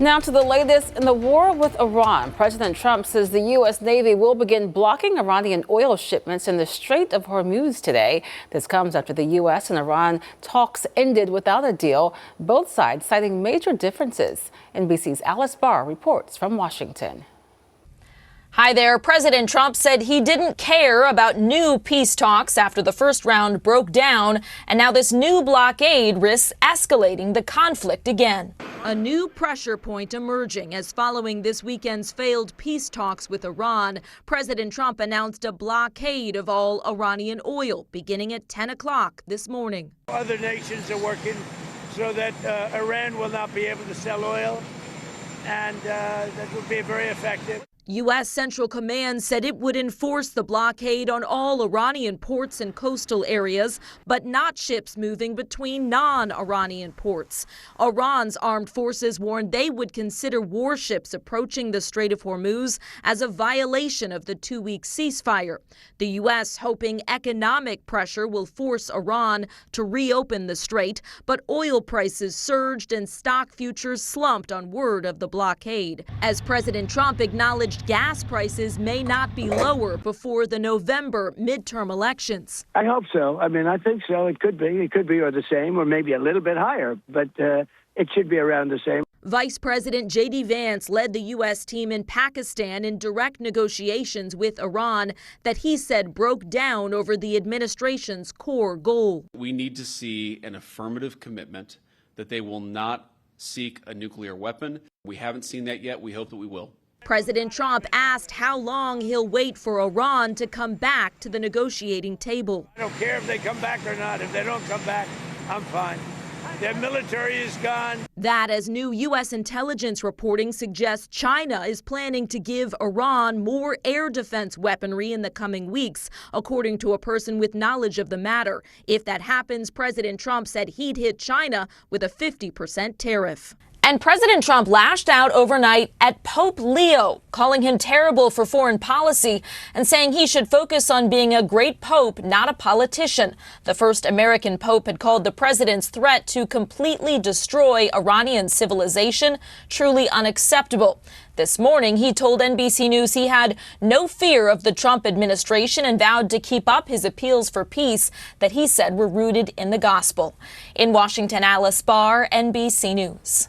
Now to the latest in the war with Iran. President Trump says the U.S. Navy will begin blocking Iranian oil shipments in the Strait of Hormuz today. This comes after the U.S. and Iran talks ended without a deal, both sides citing major differences. NBC's Alice Barr reports from Washington. Hi there. President Trump said he didn't care about new peace talks after the first round broke down, and now this new blockade risks escalating the conflict again. A new pressure point emerging as following this weekend's failed peace talks with Iran, President Trump announced a blockade of all Iranian oil beginning at 10 o'clock this morning. Other nations are working so that Iran will not be able to sell oil, and that will be very effective. U.S. Central Command said it would enforce the blockade on all Iranian ports and coastal areas, but not ships moving between non-Iranian ports. Iran's armed forces warned they would consider warships approaching the Strait of Hormuz as a violation of the two-week ceasefire. The U.S. hoping economic pressure will force Iran to reopen the strait, but oil prices surged and stock futures slumped on word of the blockade. As President Trump acknowledged gas prices may not be lower before the November midterm elections. I hope so. I mean, I think so. It could be. It could be or the same or maybe a little bit higher, but it should be around the same. Vice President J.D. Vance led the U.S. team in Pakistan in direct negotiations with Iran that he said broke down over the administration's core goal. We need to see an affirmative commitment that they will not seek a nuclear weapon. We haven't seen that yet. We hope that we will. President Trump asked how long he'll wait for Iran to come back to the negotiating table. I don't care if they come back or not. If they don't come back, I'm fine. Their military is gone. That as new U.S. intelligence reporting suggests China is planning to give Iran more air defense weaponry in the coming weeks, according to a person with knowledge of the matter. If that happens, President Trump said he'd hit China with a 50% tariff. And President Trump lashed out overnight at Pope Leo, calling him terrible for foreign policy and saying he should focus on being a great pope, not a politician. The first American pope had called the president's threat to completely destroy Iranian civilization truly unacceptable. This morning, he told NBC News he had no fear of the Trump administration and vowed to keep up his appeals for peace that he said were rooted in the gospel. In Washington, Alice Barr, NBC News.